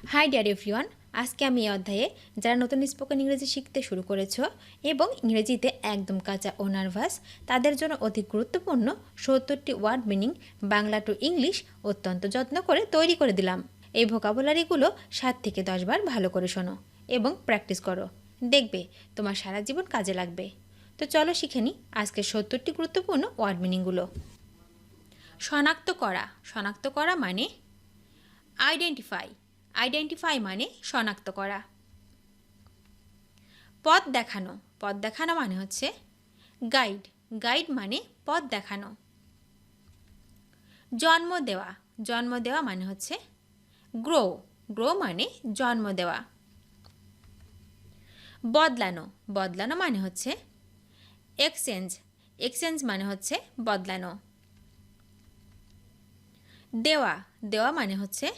High deer everyone, আজকে আমি এই অধ্যায়ে যারা নতুন স্পোকেন ইংরেজি শিখতে শুরু করেছো এবং ইংরেজিতে একদম কাঁচা ও নার্ভাস তাদের জন্য অতি গুরুত্বপূর্ণ ৭০টি word meaning Bangla to English অত্যন্ত যত্ন করে তৈরি করে দিলাম। এই ভোকাবুলারিগুলো ৭ থেকে ১০ বার ভালো করে শোনো এবং প্র্যাকটিস করো, দেখবে তোমার সারা জীবন কাজে লাগবে। তো চলো শিখে নিই আজকের ৭০টি গুরুত্বপূর্ণ ওয়ার্ড মিনিংগুলো। শনাক্ত করা। শনাক্ত করা মানে আইডেন্টিফাই। আইডেন্টিফাই মানে শনাক্ত করা। পথ দেখানো। পথ দেখানো মানে হচ্ছে গাইড। গাইড মানে পথ দেখানো। জন্ম দেওয়া। জন্ম দেওয়া মানে হচ্ছে গ্রো। গ্রো মানে জন্ম দেওয়া। বদলানো। বদলানো মানে হচ্ছে এক্সচেঞ্জ। এক্সচেঞ্জ মানে হচ্ছে বদলানো। দেওয়া। দেওয়া মানে হচ্ছে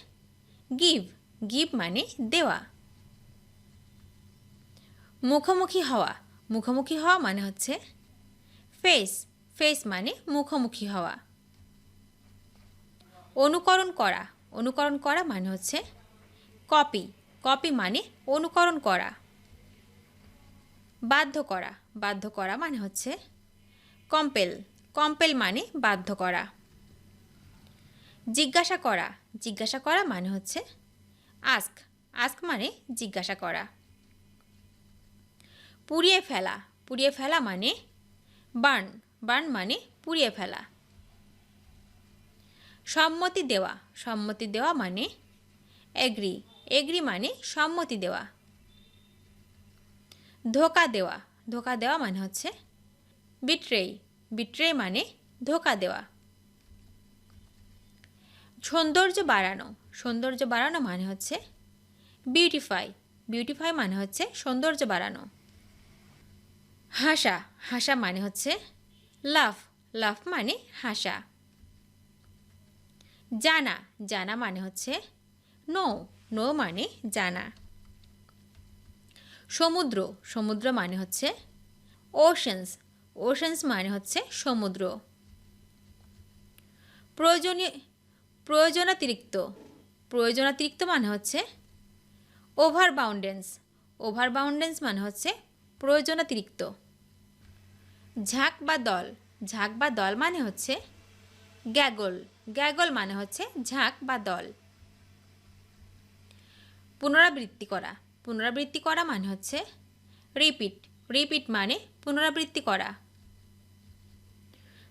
গিভ। গিভ মানে দেওয়া। মুখোমুখি হওয়া। মুখোমুখি হওয়া মানে হচ্ছে ফেস। ফেস মানে মুখোমুখি হওয়া। অনুকরণ করা। অনুকরণ করা মানে হচ্ছে কপি। কপি মানে অনুকরণ করা। বাধ্য করা। বাধ্য করা মানে হচ্ছে কম্পেল। কম্পেল মানে বাধ্য করা। জিজ্ঞাসা করা। জিজ্ঞাসা করা মানে হচ্ছে আস্ক। আস্ক মানে জিজ্ঞাসা করা। পুড়িয়ে ফেলা। পুড়িয়ে ফেলা মানে বার্ন। বার্ন মানে পুড়িয়ে ফেলা। সম্মতি দেওয়া। সম্মতি দেওয়া মানে এগ্রি। এগ্রি মানে সম্মতি দেওয়া। ধোঁকা দেওয়া। ধোঁকা দেওয়া মানে হচ্ছে বিট্রেই। বিট্রেই মানে ধোঁকা দেওয়া। সৌন্দর্য বাড়ানো। সৌন্দর্য বাড়ানো মানে হচ্ছে বিউটিফাই। বিউটিফাই মানে হচ্ছে সৌন্দর্য বাড়ানো। হাসা। হাসা মানে হচ্ছে লাফ। লাফ মানে হাসা। জানা। জানা মানে হচ্ছে নো। নো মানে জানা। সমুদ্র। সমুদ্র মানে হচ্ছে ওশেন্স। ওশেন্স মানে হচ্ছে সমুদ্র। প্রয়োজনীয় প্রয়োজনাতিরিক্ত। প্রয়োজনাতিরিক্ত মানে হচ্ছে ওভার বাউন্ডেন্স। ওভার বাউন্ডেন্স মানে হচ্ছে প্রয়োজনাতিরিক্ত। ঝাঁক বা দল। ঝাঁক বা দল মানে হচ্ছে গ্যাগল। গ্যাগল মানে হচ্ছে ঝাঁক বা দল। পুনরাবৃত্তি করা। পুনরাবৃত্তি করা মানে হচ্ছে রিপিট। রিপিট মানে পুনরাবৃত্তি করা।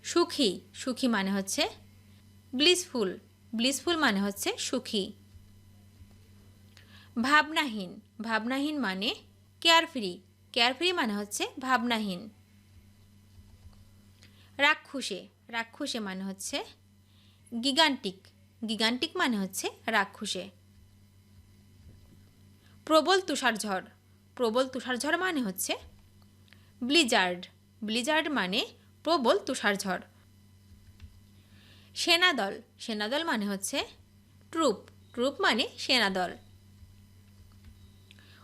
সুখী। সুখী মানে হচ্ছে ব্লিসফুল। ব্লিসফুল মানে হচ্ছে সুখী। ভাবনাহীন। ভাবনাহীন মানে কেয়ারফ্রি। কেয়ারফ্রি মানে হচ্ছে ভাবনাহীন। রাক্ষুসে। রাক্ষুসে মানে হচ্ছে গিগান্টিক। গিগান্টিক মানে হচ্ছে রাক্ষুসে। প্রবল তুষারঝড়। প্রবল তুষারঝড় মানে হচ্ছে ব্লিজার্ড। ব্লিজার্ড মানে প্রবল তুষারঝড়। সেনাদল। সেনাদল মানে হচ্ছে ট্রুপ। ট্রুপ মানে সেনাদল।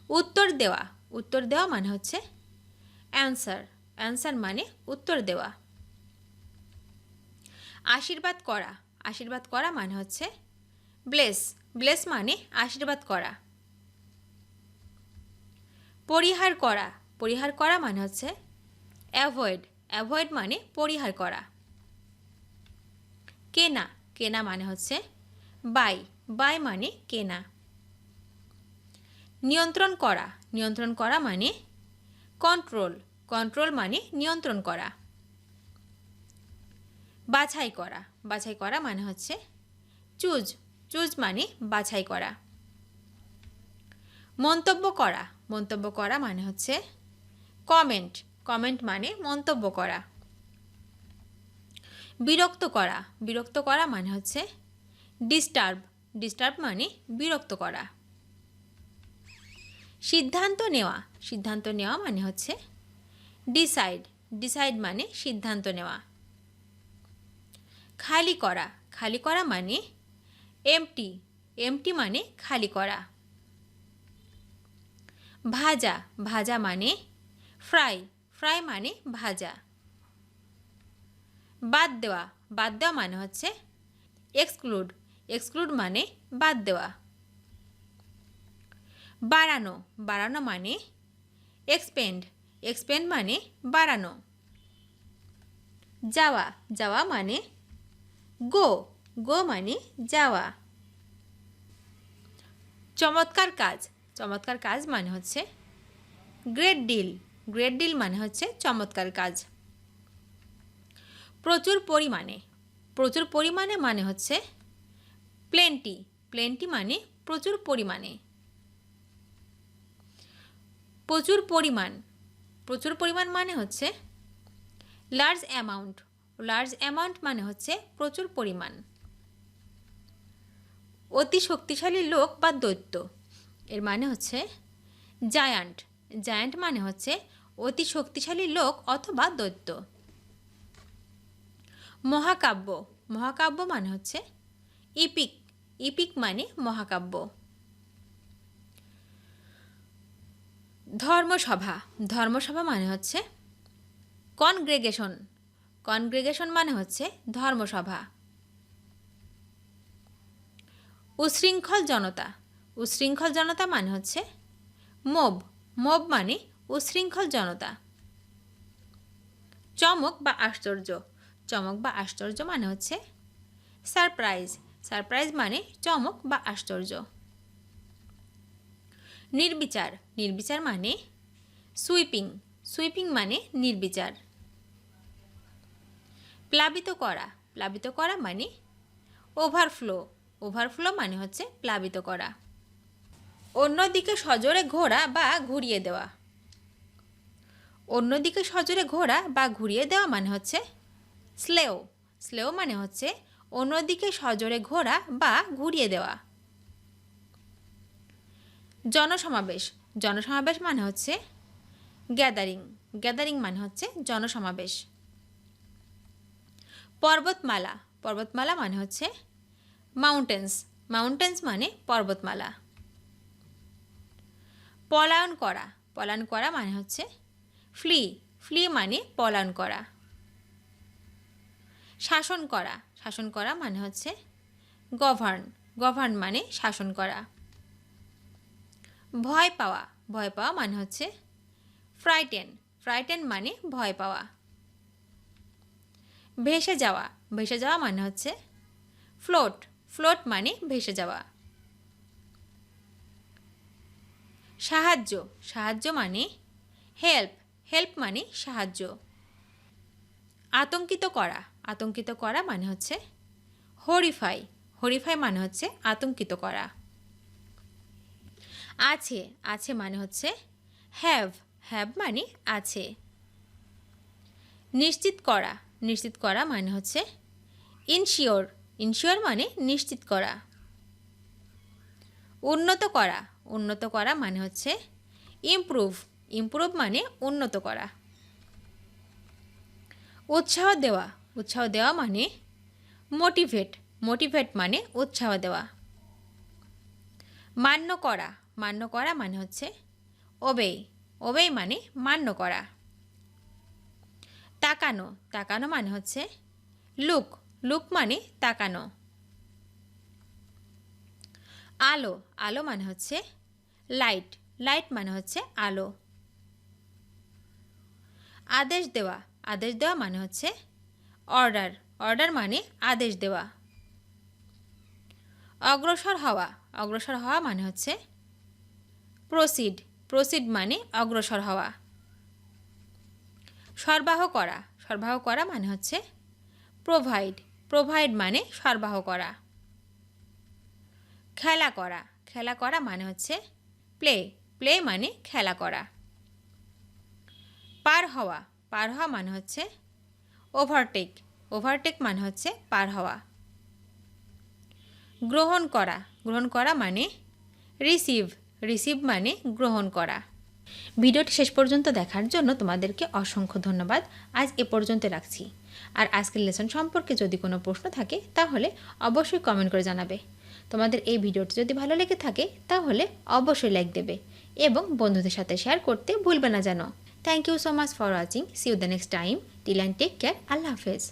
উত্তর দেওয়া। উত্তর দেওয়া মানে হচ্ছে অ্যান্সার। অ্যান্সার মানে উত্তর দেওয়া। আশীর্বাদ করা। আশীর্বাদ করা মানে হচ্ছে ব্লেস। ব্লেস মানে আশীর্বাদ করা। পরিহার করা। পরিহার করা মানে হচ্ছে অ্যাভয়েড। অ্যাভয়েড মানে পরিহার করা। কেনা। কেনা মানে হচ্ছে বাই। বাই মানে কেনা। নিয়ন্ত্রণ করা। নিয়ন্ত্রণ করা মানে কন্ট্রোল। কন্ট্রোল মানে নিয়ন্ত্রণ করা। বাছাই করা। বাছাই করা মানে হচ্ছে চুজ। চুজ মানে বাছাই করা। মন্তব্য করা। মন্তব্য করা মানে হচ্ছে কমেন্ট। কমেন্ট মানে মন্তব্য করা। বিরক্ত করা। বিরক্ত করা মানে হচ্ছে ডিস্টার্ব। ডিস্টার্ব মানে বিরক্ত করা। সিদ্ধান্ত নেওয়া। সিদ্ধান্ত নেওয়া মানে হচ্ছে ডিসাইড। ডিসাইড মানে সিদ্ধান্ত নেওয়া। খালি করা। খালি করা মানে এমটি। এমটি মানে খালি করা। ভাজা। ভাজা মানে ফ্রাই। ফ্রাই মানে ভাজা। বাদ দেওয়া। বাদ দেওয়া মানে হচ্ছে এক্সক্লুড। এক্সক্লুড মানে বাদ দেওয়া। বাড়ানো, বাড়ানো মানে এক্সপেন্ড, এক্সপেন্ড মানে বাড়ানো। যাওয়া, যাওয়া মানে গো, গো মানে যাওয়া। চমৎকার কাজ, চমৎকার কাজ মানে হচ্ছে গ্রেট ডিল, গ্রেট ডিল মানে হচ্ছে চমৎকার কাজ। প্রচুর পরিমাণে, প্রচুর পরিমাণে মানে হচ্ছে প্লেন্টি, প্লেন্টি মানে প্রচুর পরিমাণে। প্রচুর পরিমাণ, প্রচুর পরিমাণ মানে হচ্ছে লার্জ অ্যামাউন্ট, লার্জ অ্যামাউন্ট মানে হচ্ছে প্রচুর পরিমাণ। অতি শক্তিশালী লোক বা দৈত্য, এর মানে হচ্ছে জায়ান্ট, জায়ান্ট মানে হচ্ছে অতি শক্তিশালী লোক অথবা দৈত্য। মহাকাব্য, মহাকাব্য মানে হচ্ছে ইপিক, ইপিক মানে মহাকাব্য। ধর্মসভা, ধর্মসভা মানে হচ্ছে কনগ্রেগেশন, কনগ্রেগেশন মানে হচ্ছে ধর্মসভা। উশৃঙ্খল জনতা, উশৃঙ্খল জনতা মানে হচ্ছে মব, মব মানে উশৃঙ্খল জনতা। চমক বা আশ্চর্য, চমক বা আশ্চর্য মানে হচ্ছে সারপ্রাইজ, সারপ্রাইজ মানে চমক বা আশ্চর্য। নির্বিচার, নির্বিচার মানে সুইপিং, সুইপিং মানে নির্বিচার। প্লাবিত করা, প্লাবিত করা মানে ওভারফ্লো, ওভারফ্লো মানে হচ্ছে প্লাবিত করা। অন্যদিকে সজোরে ঘোরা বা ঘুরিয়ে দেওয়া, অন্যদিকে সজোরে ঘোরা বা ঘুরিয়ে দেওয়া মানে হচ্ছে স্লেও, স্লেও মানে হচ্ছে অন্যদিকে সজোরে ঘোরা বা ঘুরিয়ে দেওয়া। জনসমাবেশ, জনসমাবেশ মানে হচ্ছে গ্যাদারিং, গ্যাদারিং মানে হচ্ছে জনসমাবেশ। পর্বতমালা, পর্বতমালা মানে হচ্ছে মাউন্টেন্স, মাউন্টেন্স মানে পর্বতমালা। পলায়ন করা, পলায়ন করা মানে হচ্ছে ফ্লি, ফ্লি মানে পলায়ন করা। শাসন করা, শাসন করা মানে হচ্ছে গভর্ন, গভর্ন মানে শাসন করা। ভয় পাওয়া, ভয় পাওয়া মানে হচ্ছে ফ্রাইটেন, ফ্রাইটেন মানে ভয় পাওয়া। ভেসে যাওয়া, ভেসে যাওয়া মানে হচ্ছে ফ্লোট, ফ্লোট মানে ভেসে যাওয়া। সাহায্য, সাহায্য মানে হেল্প, হেল্প মানে সাহায্য। আতঙ্কিত করা, আতঙ্কিত করা মানে হচ্ছে হরিফাই, হরিফাই মানে হচ্ছে আতঙ্কিত করা। আছে, আছে মানে হচ্ছে হ্যাভ, হ্যাভ মানে আছে। নিশ্চিত করা, নিশ্চিত করা মানে হচ্ছে ইনশিওর, ইনশিওর মানে নিশ্চিত করা। উন্নত করা, উন্নত করা মানে হচ্ছে ইমপ্রুভ, ইমপ্রুভ মানে উন্নত করা। উৎসাহ দেওয়া, উৎসাহ দেওয়া মানে মোটিভেট, মোটিভেট মানে উৎসাহ দেওয়া। মান্য করা, মান্য করা মানে হচ্ছে ওবে, ওবে মানে মান্য করা। তাকানো, তাকানো মানে হচ্ছে লুক, লুক মানে তাকানো। আলো, আলো মানে হচ্ছে লাইট, লাইট মানে হচ্ছে আলো। আদেশ দেওয়া, আদেশ দেওয়া মানে হচ্ছে অর্ডার, অর্ডার মানে আদেশ দেওয়া। অগ্রসর হওয়া, অগ্রসর হওয়া মানে হচ্ছে প্রসিড, প্রসিড মানে অগ্রসর হওয়া। সরবরাহ করা, সরবরাহ করা মানে হচ্ছে প্রোভাইড, প্রোভাইড মানে সরবরাহ করা। খেলা করা, খেলা করা মানে হচ্ছে প্লে, প্লে মানে খেলা করা। পার হওয়া, পার হওয়া মানে হচ্ছে ওভারটেক, ওভারটেক মানে হচ্ছে পার হওয়া। গ্রহণ করা, গ্রহণ করা মানে রিসিভ, রিসিভ মানে গ্রহণ করা। ভিডিওটি শেষ পর্যন্ত দেখার জন্য তোমাদেরকে অসংখ্য ধন্যবাদ। আজ এ পর্যন্ত রাখছি। আর আজকের লেসন সম্পর্কে যদি কোনো প্রশ্ন থাকে তাহলে অবশ্যই কমেন্ট করে জানাবে। তোমাদের এই ভিডিওটি যদি ভালো লেগে থাকে তাহলে অবশ্যই লাইক দেবে এবং বন্ধুদের সাথে শেয়ার করতে ভুলবে না যেন। Thank you so much for watching. See you the next time. Till and take care. আল্লাহ হাফেজ।